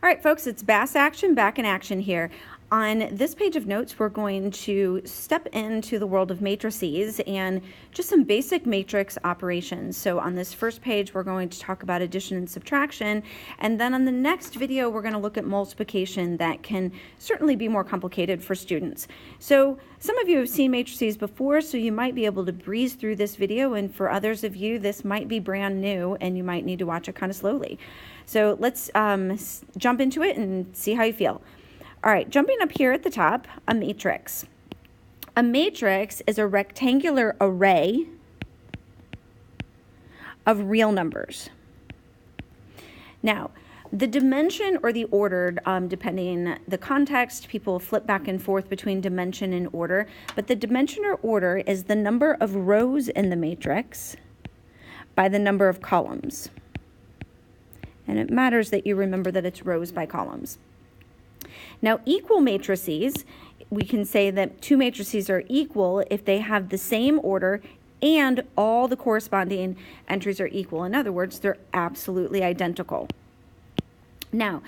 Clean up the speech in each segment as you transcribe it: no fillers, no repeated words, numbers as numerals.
All right, folks, it's Bass Action back in action here. On this page of notes, we're going to step into the world of matrices and just some basic matrix operations. So on this first page, we're going to talk about addition and subtraction. And then on the next video, we're going to look at multiplication that can certainly be more complicated for students. So some of you have seen matrices before, so you might be able to breeze through this video. And for others of you, this might be brand new and you might need to watch it kind of slowly. So let's jump into it and see how you feel. All right, jumping up here at the top, a matrix. A matrix is a rectangular array of real numbers. Now, the dimension or the order, depending the context, people flip back and forth between dimension and order, but the dimension or order is the number of rows in the matrix by the number of columns. And it matters that you remember that it's rows by columns. Now, equal matrices, we can say that two matrices are equal if they have the same order and all the corresponding entries are equal. In other words, they're absolutely identical. Now,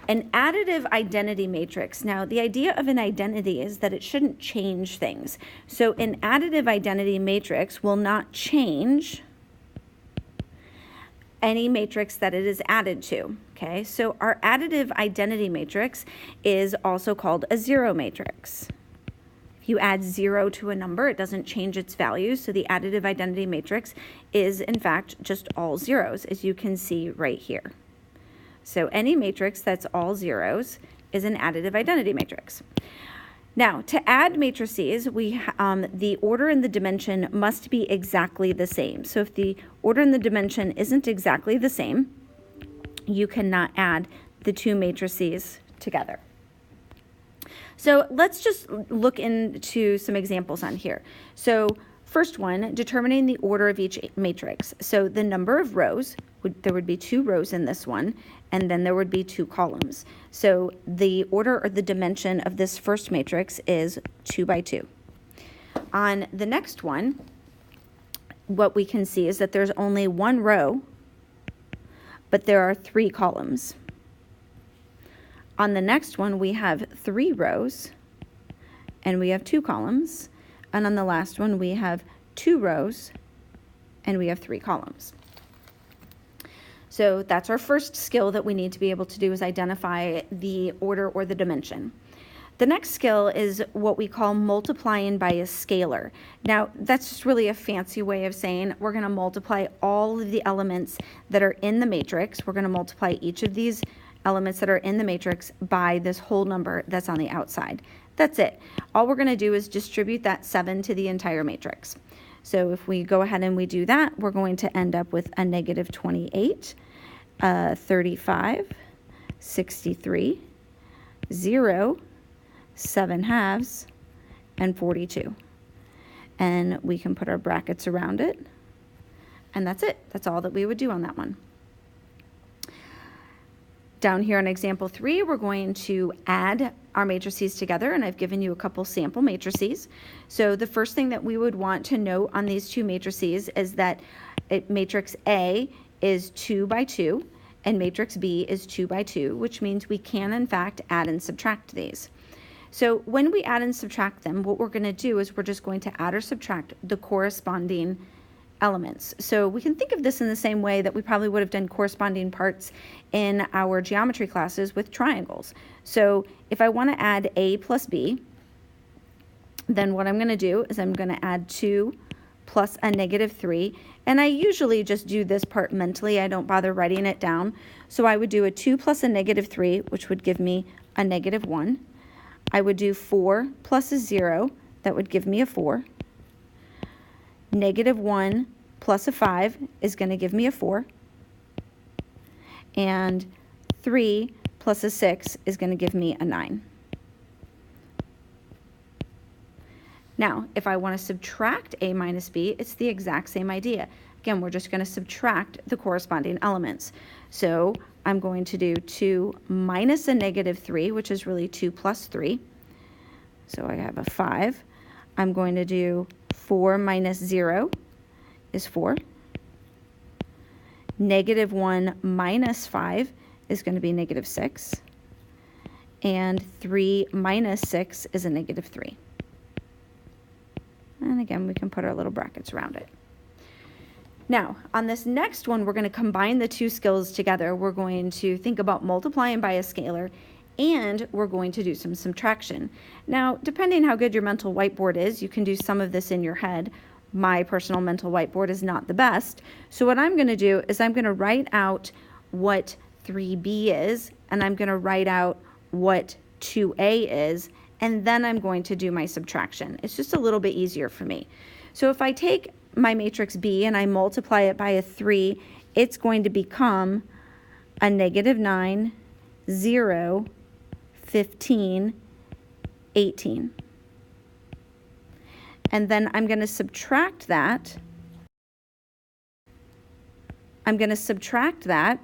an additive identity matrix. Now, the idea of an identity is that it shouldn't change things. So an additive identity matrix will not change any matrix that it is added to. Okay, so our additive identity matrix is also called a zero matrix. If you add 0 to a number, it doesn't change its value. So the additive identity matrix is, in fact, just all zeros, as you can see right here. So any matrix that's all zeros is an additive identity matrix. Now, to add matrices, the order and the dimension must be exactly the same. So if the order and the dimension isn't exactly the same, you cannot add the two matrices together. So let's just look into some examples on here. So first one, determining the order of each matrix. So the number of rows, there would be 2 rows in this one, and then there would be 2 columns. So the order or the dimension of this first matrix is 2 by 2. On the next one, what we can see is that there's only 1 row, but there are 3 columns. On the next one, we have 3 rows, and we have 2 columns. And on the last one, we have 2 rows, and we have 3 columns. So that's our first skill that we need to be able to do, is identify the order or the dimension. The next skill is what we call multiplying by a scalar. Now, that's just really a fancy way of saying we're going to multiply all of the elements that are in the matrix. We're going to multiply each of these elements that are in the matrix by this whole number that's on the outside. That's it. All we're going to do is distribute that 7 to the entire matrix. So if we go ahead and we do that, we're going to end up with a negative 28, 35, 63, 0, 7 halves, and 42. And we can put our brackets around it. And that's it. That's all that we would do on that one. Down here on example 3, we're going to add our matrices together, and I've given you a couple sample matrices. So the first thing that we would want to note on these 2 matrices is that matrix A is 2 by 2, and matrix B is 2 by 2, which means we can, in fact, add and subtract these. So when we add and subtract them, what we're going to do is we're just going to add or subtract the corresponding elements. So we can think of this in the same way that we probably would have done corresponding parts in our geometry classes with triangles. So if I want to add A plus B, then what I'm going to do is I'm going to add 2 plus a negative 3. And I usually just do this part mentally. I don't bother writing it down. So I would do a 2 plus a negative 3, which would give me a negative 1. I would do 4 plus a 0. That would give me a 4. Negative 1 plus a 5 is going to give me a 4. And 3 plus a 6 is going to give me a 9. Now, if I want to subtract A minus B, it's the exact same idea. Again, we're just going to subtract the corresponding elements. So I'm going to do 2 minus a negative 3, which is really 2 plus 3. So I have a 5. I'm going to do 4 minus 0 is 4. Negative 1 minus 5 is going to be negative 6. and 3 minus 6 is a negative 3. And again, we can put our little brackets around it. Now, on this next one, we're going to combine the two skills together. We're going to think about multiplying by a scalar, and we're going to do some subtraction. Now, depending how good your mental whiteboard is, you can do some of this in your head. My personal mental whiteboard is not the best. So what I'm going to do is I'm going to write out what 3b is, and I'm going to write out what 2a is, and then I'm going to do my subtraction. It's just a little bit easier for me. So if I take my matrix B and I multiply it by a 3, it's going to become a negative 9, 0, 15, 18. And then I'm going to subtract that. I'm going to subtract that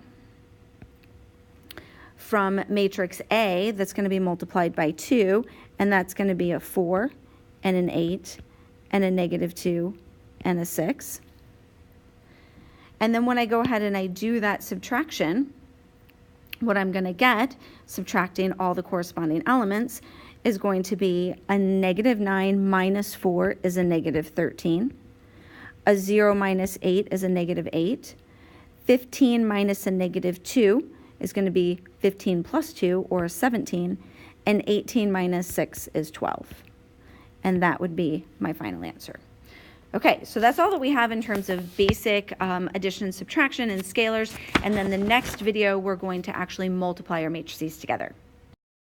from matrix A, that's going to be multiplied by 2, and that's going to be a 4 and an 8 and a negative 2 and a 6. And then when I go ahead and I do that subtraction, what I'm going to get, subtracting all the corresponding elements, is going to be a negative 9 minus 4 is a negative 13. A 0 minus 8 is a negative 8. 15 minus a negative 2 is going to be 15 plus 2, or 17. And 18 minus 6 is 12. And that would be my final answer. Okay, so that's all that we have in terms of basic addition, subtraction, and scalars. And then the next video, we're going to actually multiply our matrices together.